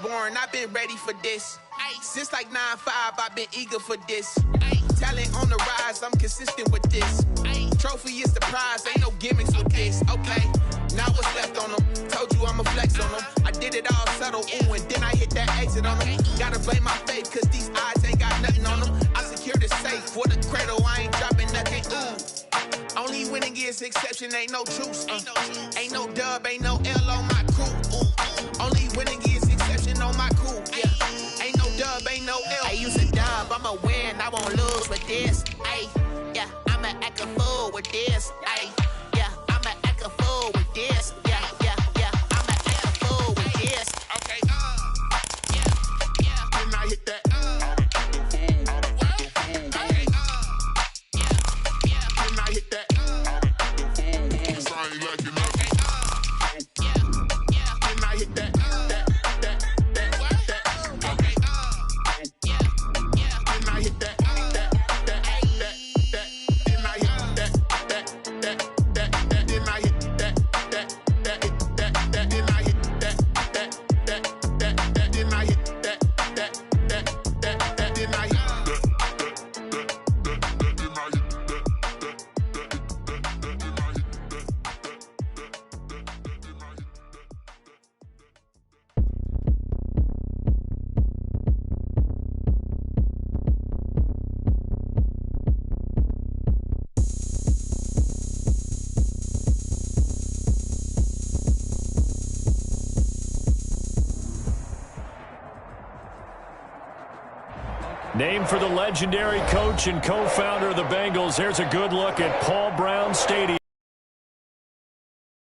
born, I've been ready for this. Since like 9-5, I've been eager for this. Talent on the rise, I'm consistent with this. Trophy is the prize, ain't no gimmicks with this. Okay, now what's left on them? Told you I'ma flex on them. I did it all subtle, ooh, and then I hit that exit on them. Gotta blame my faith, cause these odds ain't got nothing on them. I secure the safe for the cradle, I ain't dropping nothing, ooh. Only winning is exception, ain't no truce. Ain't no dub, ain't no L on my crew. Only winning is exception on my crew, yeah. Ain't no dub, ain't no L. I use a dub, I'ma win, I won't lose with this. Ay, yeah, I'ma act a fool with this. Ay, yeah, I'ma act a fool with this. Yeah, yeah, yeah, I'ma act a fool with this. Okay, yeah, then I hit that. Named for the legendary coach and co-founder of the Bengals, here's a good look at Paul Brown Stadium.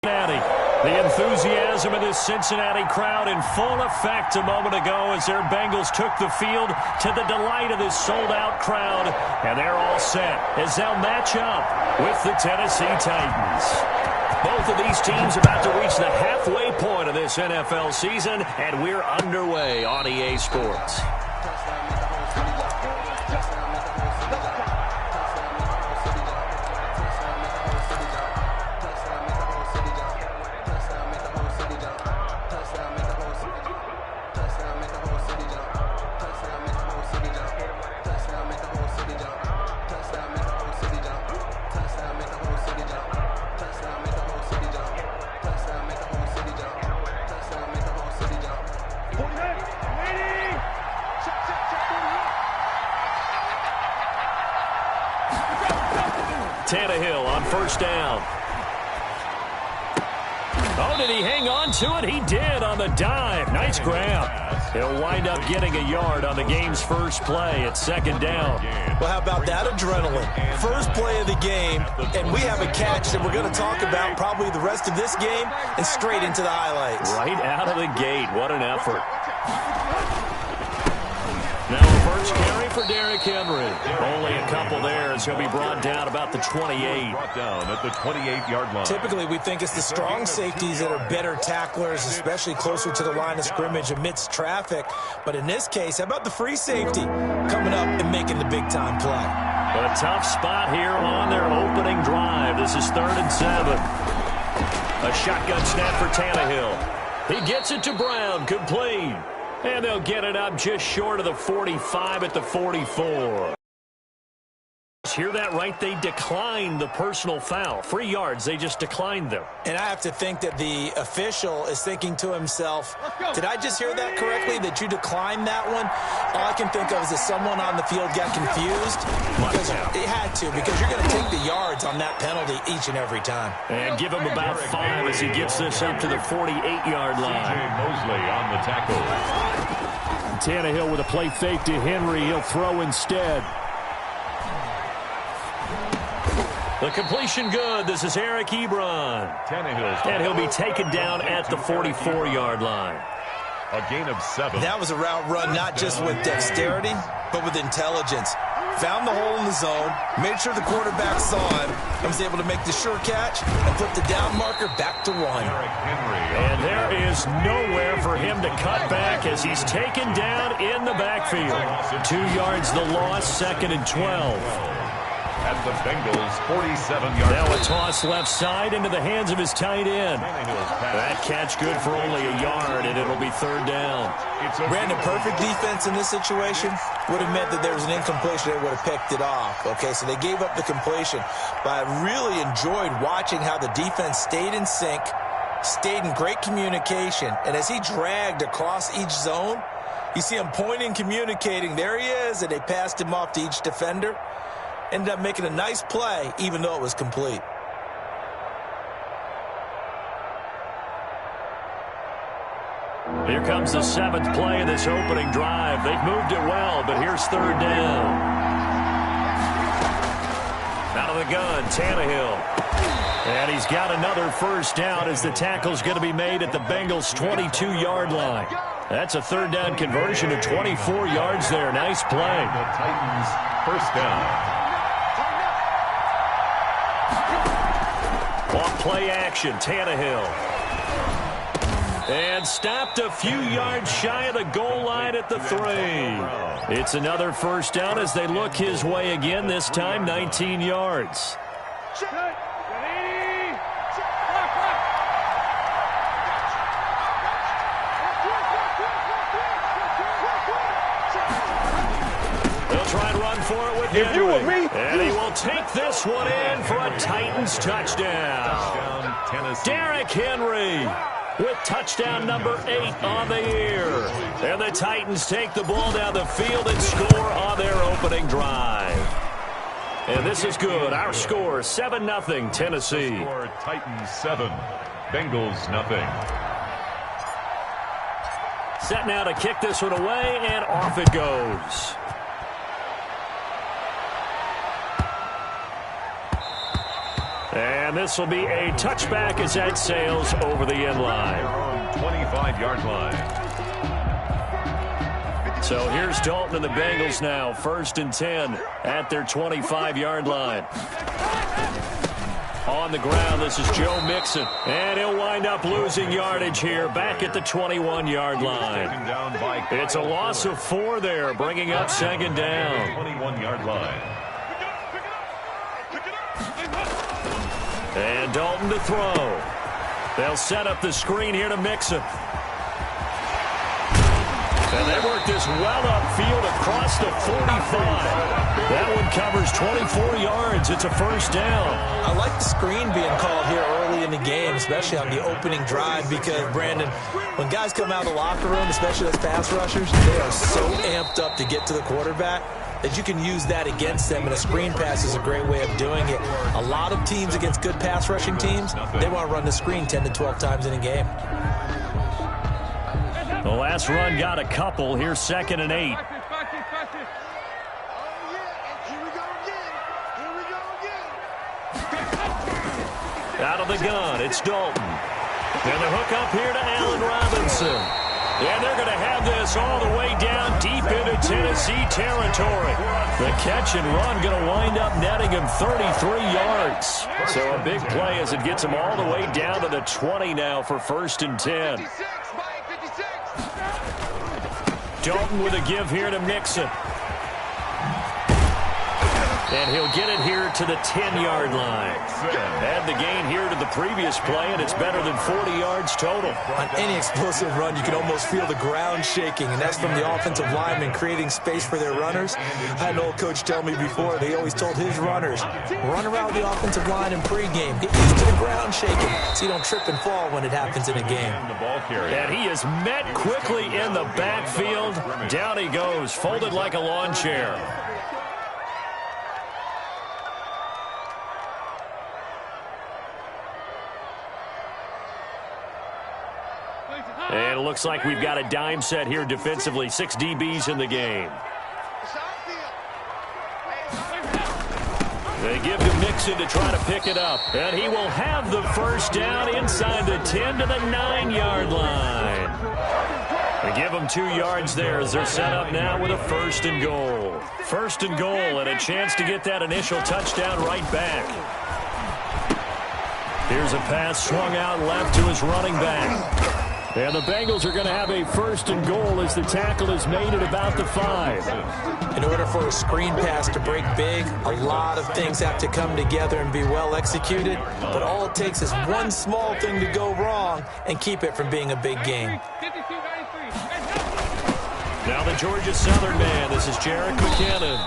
The enthusiasm of this Cincinnati crowd in full effect a moment ago as their Bengals took the field to the delight of this sold-out crowd. And they're all set as they'll match up with the Tennessee Titans. Both of these teams about to reach the halfway point of this NFL season, and we're underway on EA Sports. Tannehill on first down. Oh, did he hang on to it? He did on the dive. Nice grab. He'll wind up getting a yard on the game's first play at second down. Well, how about that adrenaline? First play of the game, and we have a catch that we're going to talk about probably the rest of this game and straight into the highlights. Right out of the gate. What an effort. Now a first carry for Derrick Henry. Only a couple there as he'll be brought down about the 28. Brought down at the 28-yard line. Typically, we think it's the strong safeties that are better tacklers, especially closer to the line of scrimmage amidst traffic. But in this case, how about the free safety coming up and making the big-time play? A tough spot here on their opening drive. This is 3rd and 7. A shotgun snap for Tannehill. He gets it to Brown, complete. And they'll get it up just short of the 45 at the 44. Hear that right? They declined the personal foul. 3 yards, they just declined them. And I have to think that the official is thinking to himself, did I just hear that correctly, that you declined that one? All I can think of is that someone on the field got confused. Because it had to, because you're going to take the yards on that penalty each and every time. And give him about 5 as he gets this up to the 48-yard line. C.J. Mosley on the tackle. Tannehill with a play fake to Henry. He'll throw instead. The completion good. This is Eric Ebron. And he'll be taken down at the 44-yard line. A gain of 7. That was a route run not just with dexterity, but with intelligence. Found the hole in the zone, made sure the quarterback saw him, and was able to make the sure catch and put the down marker back to 1. And there is nowhere for him to cut back as he's taken down in the backfield. 2 yards the loss, 2nd and 12. at the Bengals' 47-yard line. Now a toss left side into the hands of his tight end. That catch good for only a yard, and it'll be third down. Brandon, perfect defense in this situation would have meant that there was an incompletion. They would have picked it off. Okay, so they gave up the completion. But I really enjoyed watching how the defense stayed in sync, stayed in great communication, and as he dragged across each zone, you see him pointing, communicating. There he is, and they passed him off to each defender. Ended up making a nice play, even though it was complete. Here comes the seventh play of this opening drive. They've moved it well, but here's third down. Out of the gun, Tannehill. And he's got another first down as the tackle's going to be made at the Bengals' 22-yard line. That's a third down conversion of 24 yards there. Nice play. The Titans' first down. Off play action, Tannehill. And stopped a few yards shy of the goal line at the 3. It's another first down as they look his way again, this time 19 yards. If you were me, and he will take this one in for a Titans touchdown. Derrick Henry with touchdown number 8 on the year. And the Titans take the ball down the field and score on their opening drive. And this is good. Our score, 7-0 Tennessee. Score, Titans 7, Bengals 0. Set now to kick this one away, and off it goes. And this will be a touchback as that sails over the end line. 25-yard line. So here's Dalton and the Bengals now, 1st and 10 at their 25-yard line. On the ground, this is Joe Mixon. And he'll wind up losing yardage here back at the 21-yard line. It's a loss of 4 there, bringing up 2nd down. 21-yard line. And Dalton to throw. They'll set up the screen here to Mixon. And they work this well upfield across the 45. That one covers 24 yards. It's a first down. I like the screen being called here early in the game, especially on the opening drive, because, Brandon, when guys come out of the locker room, especially those pass rushers, they are so amped up to get to the quarterback that you can use that against them, and a screen pass is a great way of doing it. A lot of teams against good pass rushing teams, they want to run the screen 10 to 12 times in a game. The last run got a couple. Here's 2nd and 8. Out of the gun, it's Dalton. And the hook up here to Allen Robinson. And they're going to have this all the way down deep into Tennessee territory. The catch and run going to wind up netting him 33 yards. So a big play as it gets him all the way down to the 20 now for 1st and 10. Dalton with a give here to Mixon. And he'll get it here to the 10-yard line. Add the gain here to the previous play, and it's better than 40 yards total. On any explosive run, you can almost feel the ground shaking, and that's from the offensive linemen creating space for their runners. I had an old coach tell me before, they always told his runners, run around the offensive line in pregame. Get used to the ground shaking so you don't trip and fall when it happens in a game. And he is met quickly in the backfield. Down he goes, folded like a lawn chair. And it looks like we've got a dime set here defensively. 6 DBs in the game. They give to Mixon to try to pick it up. And he will have the first down inside the 10 to the 9-yard line. They give them 2 yards there as they're set up now with a 1st and goal. 1st and goal and a chance to get that initial touchdown right back. Here's a pass swung out left to his running back. And the Bengals are going to have a 1st and goal as the tackle is made at about the 5. In order for a screen pass to break big, a lot of things have to come together and be well executed. But all it takes is one small thing to go wrong and keep it from being a big game. Now the Georgia Southern man. This is Jarek McKinnon.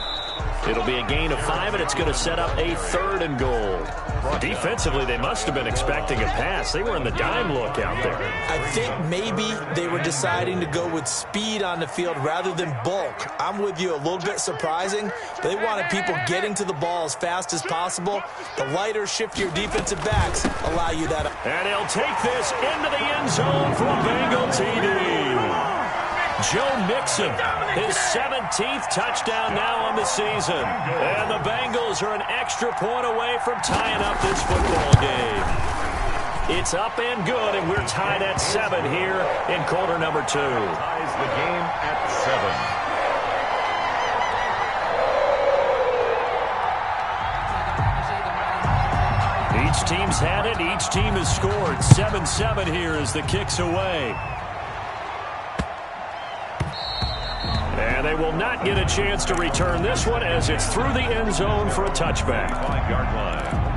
It'll be a gain of 5, and it's going to set up a 3rd and goal. Defensively, they must have been expecting a pass. They were in the dime look out there. I think maybe they were deciding to go with speed on the field rather than bulk. I'm with you, a little bit surprising. But they wanted people getting to the ball as fast as possible. The lighter, shiftier defensive backs allow you that. And he'll take this into the end zone for a Bengal TD. Joe Mixon, his 17th touchdown now on the season. And the Bengals are an extra point away from tying up this football game. It's up and good, and we're tied at 7 here in quarter number 2. Ties the game at 7. Each team's had it. Each team has scored. 7-7 here as the kick's away. And they will not get a chance to return this one as it's through the end zone for a touchback. 5-yard line.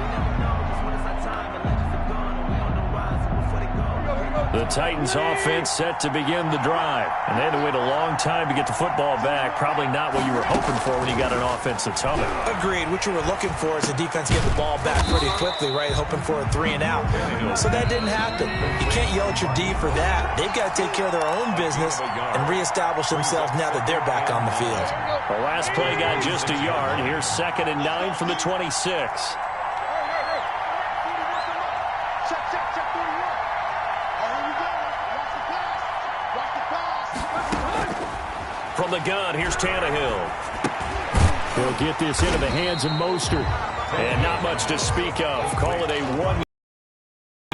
The Titans offense set to begin the drive. And they had to wait a long time to get the football back. Probably not what you were hoping for when you got an offense that's humming. Agreed. What you were looking for is the defense get the ball back pretty quickly, right? Hoping for a 3 and out. So that didn't happen. You can't yell at your D for that. They've got to take care of their own business and reestablish themselves now that they're back on the field. The last play got just a yard. Here's 2nd and 9 from the 26. From the gun, here's Tannehill. He'll get this into the hands of Mostert. And not much to speak of. Call it a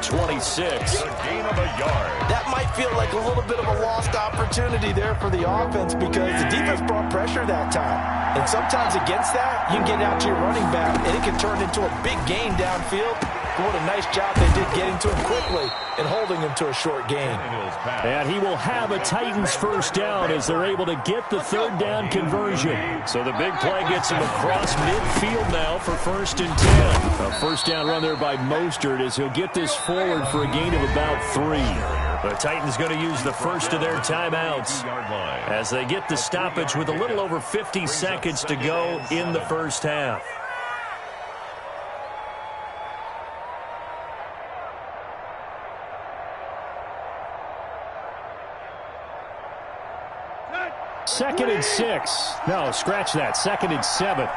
1-26. Gain of a yard. That might feel like a little bit of a lost opportunity there for the offense because the defense brought pressure that time. And sometimes against that, you can get out to your running back, and it can turn into a big gain downfield. But what a nice job they did getting to him quickly and holding him to a short gain. And he will have a Titans 1st down as they're able to get the 3rd down conversion. So the big play gets him across midfield now for 1st and 10. A 1st down run there by Mostert as he'll get this forward for a gain of about 3. The Titans going to use the first of their timeouts as they get the stoppage with a little over 50 seconds to go in the first half. Second and 6. No, scratch that. 2nd and 7.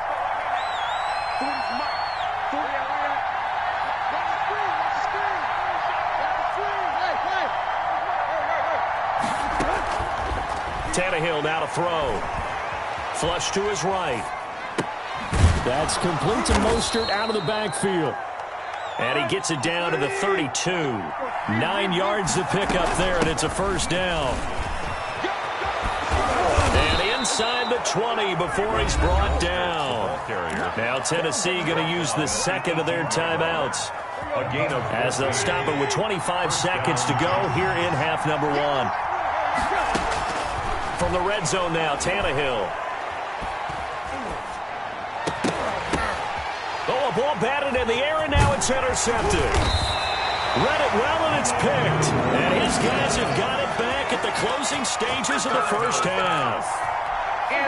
Tannehill now to throw. Flush to his right. That's complete to Mostert out of the backfield. And he gets it down to the 32. 9 yards to pick up there, and it's a 1st down. And inside the 20 before he's brought down. Now Tennessee going to use the 2nd of their timeouts as they'll stop it with 25 seconds to go here in half number 1. From the red zone now, Tannehill. Oh, a ball batted in the air, and now it's intercepted. Read it well, and it's picked. And his guys have got it back at the closing stages of the first half.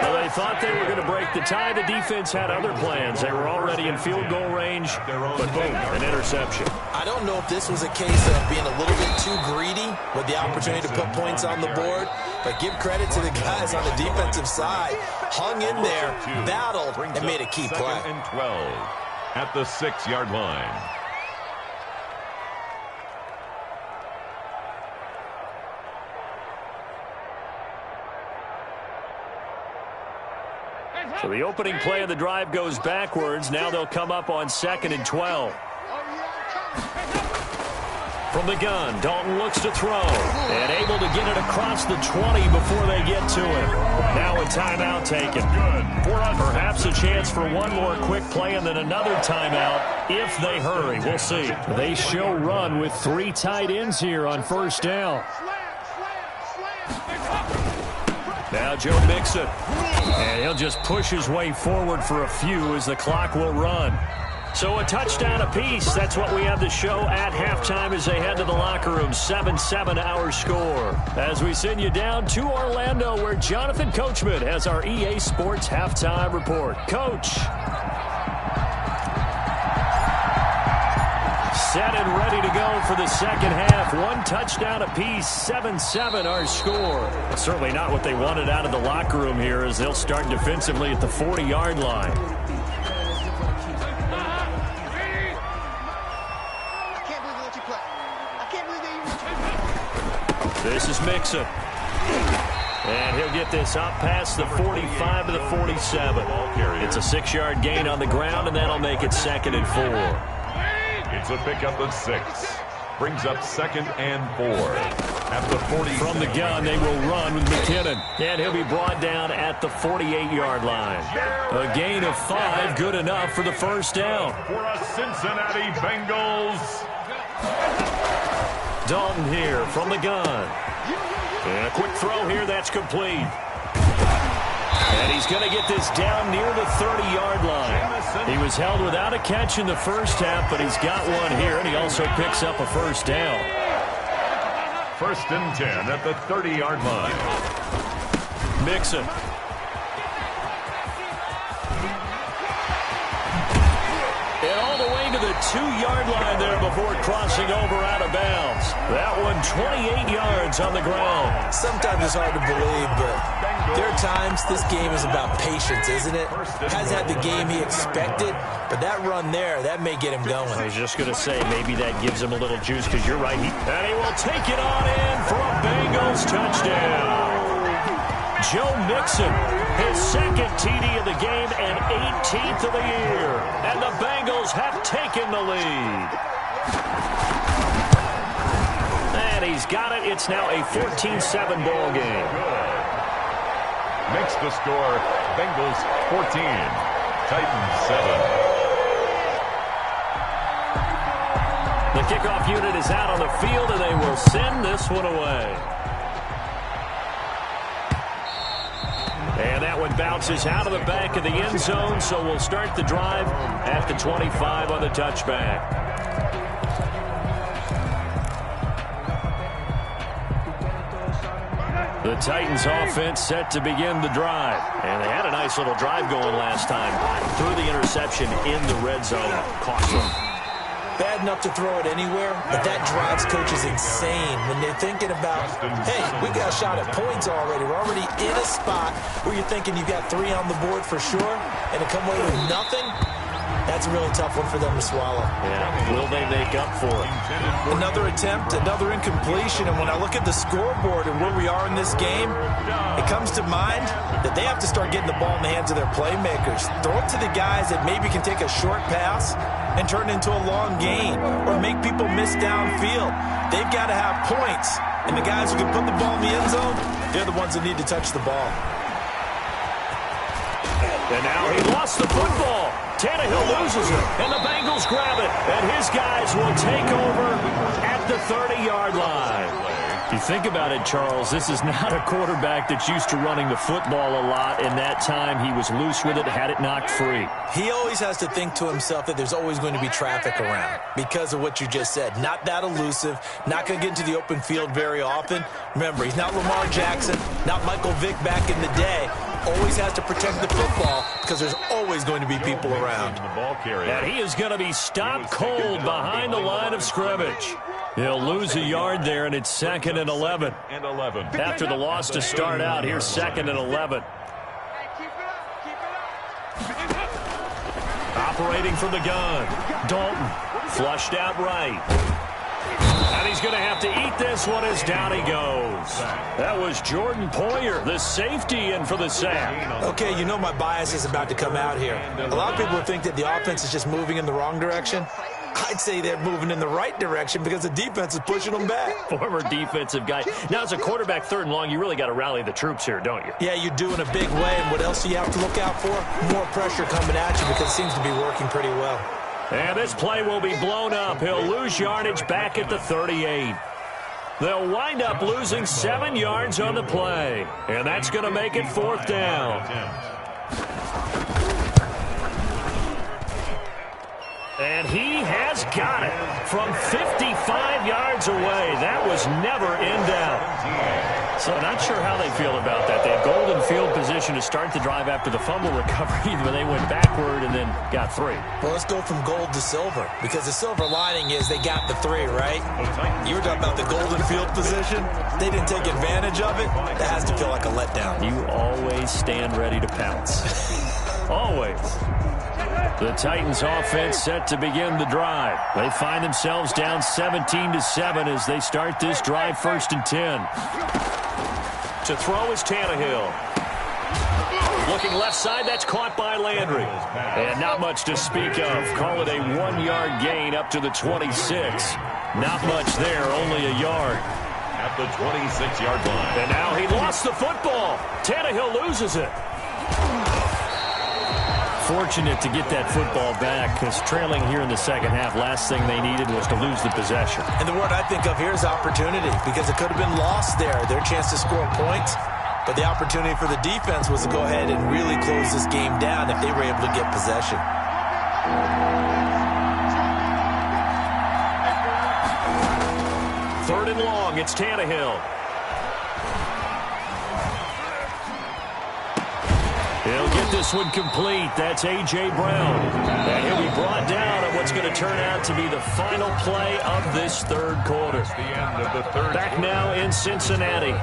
Well, they thought they were going to break the tie. The defense had other plans. They were already in field goal range, but boom, an interception. I don't know if this was a case of being a little bit too greedy with the opportunity to put points on the board, but give credit to the guys on the defensive side. Hung in there, battled, and made a key play. 2nd and 12 at the 6-yard line. So the opening play of the drive goes backwards. Now they'll come up on 2nd and 12. From the gun, Dalton looks to throw. And able to get it across the 20 before they get to it. Now a timeout taken. Perhaps a chance for one more quick play and then another timeout if they hurry. We'll see. They show run with 3 tight ends here on 1st down. Now Joe Mixon. And he'll just push his way forward for a few as the clock will run. So a touchdown apiece. That's what we have to show at halftime as they head to the locker room. 7-7 our score. As we send you down to Orlando where Jonathan Coachman has our EA Sports halftime report. Coach. Set and ready to go for the second half. One touchdown apiece, 7-7 our score. Certainly not what they wanted out of the locker room here as they'll start defensively at the 40-yard line. This is Mixon. And he'll get this up past the 45 to the 47. It's a 6-yard gain on the ground, and that'll make it 2nd and 4. It's a pickup of 6. Brings up 2nd and 4. At the 40. From the gun, they will run with McKinnon. And he'll be brought down at the 48-yard line. A gain of 5, good enough for the first down. For a Cincinnati Bengals. Dalton here from the gun. And a quick throw here, that's complete. And he's going to get this down near the 30-yard line. He was held without a catch in the first half, but he's got one here, and he also picks up a first down. 1st and 10 at the 30-yard line. Mixon. And all the way to the 2-yard line there before crossing over out of bounds. That one 28 yards on the ground. Sometimes it's hard to believe, but there are times this game is about patience, isn't it? Hasn't had the game he expected, but that run there, that may get him going. I was just going to say, maybe that gives him a little juice because you're right. And he will take it on in for a Bengals touchdown. Joe Mixon, his 2nd TD of the game and 18th of the year. And the Bengals have taken the lead. And he's got it. It's now a 14-7 ball game. Makes the score Bengals 14, Titans 7. The kickoff unit is out on the field, and they will send this one away. And that one bounces out of the back of the end zone, so we'll start the drive at the 25 on the touchback. The Titans offense set to begin the drive. And they had a nice little drive going last time. Threw the interception in the red zone. Cost them. Bad enough to throw it anywhere, but that drives coaches insane when they're thinking about, hey, we got a shot at points already. We're already in a spot where you're thinking you've got 3 on the board for sure, and to come away with nothing, that's a really tough one for them to swallow. Yeah, will they make up for it? Another attempt, another incompletion, and when I look at the scoreboard and where we are in this game, it comes to mind that they have to start getting the ball in the hands of their playmakers. Throw it to the guys that maybe can take a short pass and turn it into a long gain or make people miss downfield. They've got to have points, and the guys who can put the ball in the end zone, they're the ones that need to touch the ball. And now he lost the football. Tannehill loses it, and the Bengals grab it, and his guys will take over at the 30-yard line. If you think about it, Charles, this is not a quarterback that's used to running the football a lot. In that time, he was loose with it, had it knocked free. He always has to think to himself that there's always going to be traffic around because of what you just said. Not that elusive, not going to get into the open field very often. Remember, he's not Lamar Jackson, not Michael Vick back in the day. Always has to protect the football because there's always going to be people around. And he is going to be stopped cold behind the line of scrimmage. He'll lose a yard there, and it's 2nd and 11. After the loss to start out, here's 2nd and 11. Operating from the gun, Dalton, flushed out right. And he's going to have to eat this one as down he goes. That was Jordan Poyer, the safety, in for the sack. Okay, you know my bias is about to come out here. A lot of people think that the offense is just moving in the wrong direction. I'd say they're moving in the right direction because the defense is pushing them back. Former defensive guy. Now, as a quarterback 3rd and long, you really got to rally the troops here, don't you? Yeah, you do in a big way. And what else do you have to look out for? More pressure coming at you because it seems to be working pretty well. And this play will be blown up. He'll lose yardage back at the 38. They'll wind up losing 7 yards on the play, and that's going to make it 4th down. And he has got it from 55 yards away. That was never in doubt. So not sure how they feel about that. They had golden field position to start the drive after the fumble recovery, but they went backward and then got 3. Well, let's go from gold to silver, because the silver lining is they got the 3, right? You were talking about the golden field position. They didn't take advantage of it. That has to feel like a letdown. You always stand ready to pounce. Always. The Titans offense set to begin the drive. They find themselves down 17-7 as they start this drive 1st and 10. To throw is Tannehill. Looking left side, that's caught by Landry. And not much to speak of. Call it a 1-yard gain up to the 26. Not much there, only a yard. At the 26-yard line. And now he lost the football. Tannehill loses it. Fortunate to get that football back, because trailing here in the second half, last thing they needed was to lose the possession. And the word I think of here is opportunity, because it could have been lost there, their chance to score points. But the opportunity for the defense was to go ahead and really close this game down if they were able to get possession. 3rd and long, it's Tannehill. He'll get this one complete. That's A.J. Brown. And he'll be brought down at what's going to turn out to be the final play of this 3rd quarter. Back now in Cincinnati.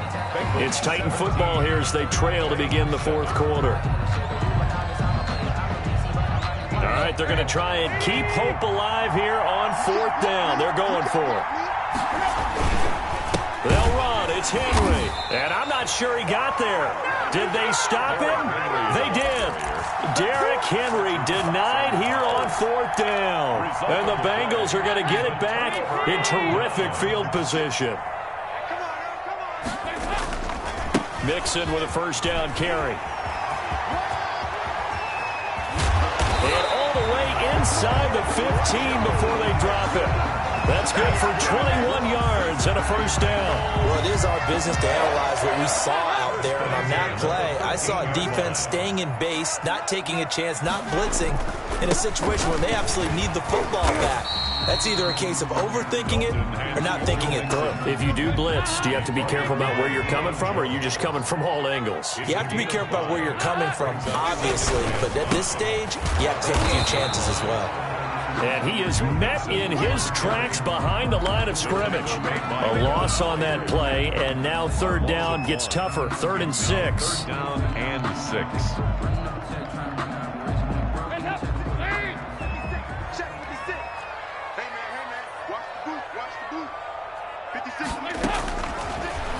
It's Titan football here as they trail to begin the 4th quarter. All right, they're going to try and keep hope alive here on 4th down. They're going for it. They'll run. It's Henry. And I'm not sure he got there. Did they stop him? They did. Derrick Henry denied here on 4th down. And the Bengals are going to get it back in terrific field position. Mixon with a 1st down carry. And all the way inside the 15 before they drop it. That's good for 21 yards and a 1st down. Well, it is our business to analyze what we saw out there. And on that play, I saw a defense staying in base, not taking a chance, not blitzing in a situation where they absolutely need the football back. That's either a case of overthinking it or not thinking it through. If you do blitz, do you have to be careful about where you're coming from, or are you just coming from all angles? You have to be careful about where you're coming from, obviously. But at this stage, you have to take a few chances as well. And he is met in his tracks behind the line of scrimmage. A loss on that play, and now 3rd down gets tougher. 3rd and 6. Down and 6.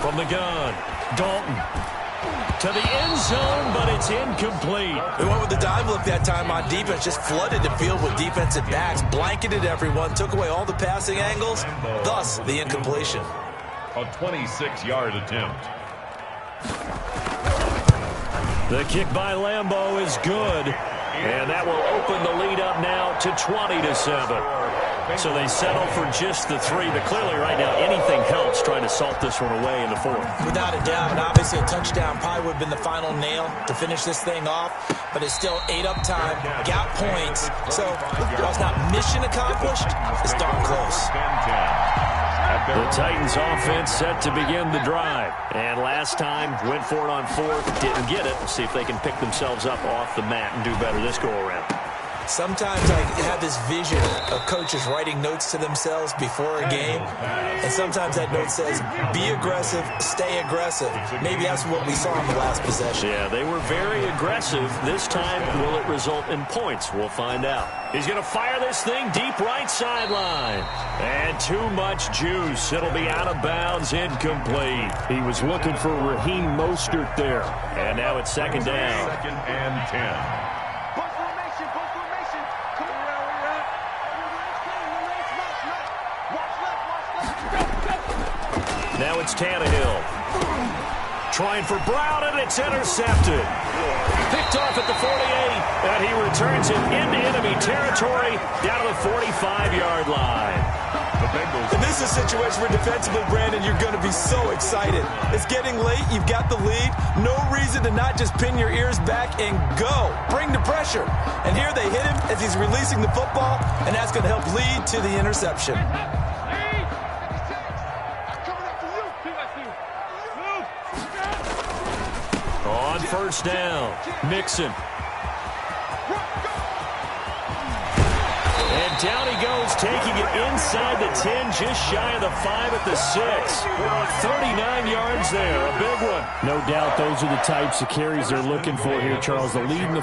From the gun, Dalton. To the end zone, but it's incomplete. They went with the dive look that time on defense, just flooded the field with defensive backs, blanketed everyone, took away all the passing angles, thus the incompletion. A 26-yard attempt. The kick by Lambeau is good, and that will open the lead up now to 20-7. So they settle for just the 3, but clearly right now anything helps trying to salt this one away in the 4th. Without a doubt, and obviously a touchdown probably would have been the final nail to finish this thing off, but it's still 8 up time, got points, so while it's not mission accomplished, it's darn close. The Titans offense set to begin the drive, and last time went for it on 4th, didn't get it. We'll see if they can pick themselves up off the mat and do better this go around. Sometimes I have this vision of coaches writing notes to themselves before a game, and sometimes that note says, be aggressive, stay aggressive. Maybe that's what we saw in the last possession. Yeah, they were very aggressive. This time, will it result in points? We'll find out. He's going to fire this thing deep right sideline. And too much juice. It'll be out of bounds, incomplete. He was looking for Raheem Mostert there. And now it's 2nd down. 2nd and 10. Now it's Tannehill. Trying for Brown, and it's intercepted. Picked off at the 48, and he returns it into enemy territory down to the 45-yard line. The Bengals. And this is a situation where defensively, Brandon, you're going to be so excited. It's getting late. You've got the lead. No reason to not just pin your ears back and go. Bring the pressure. And here they hit him as he's releasing the football, and that's going to help lead to the interception. On first down, Mixon. And down he goes, taking it inside the 10, just shy of the 5 at the 6. 39 yards there, a big one. No doubt those are the types of carries they're looking for here, Charles. The lead in the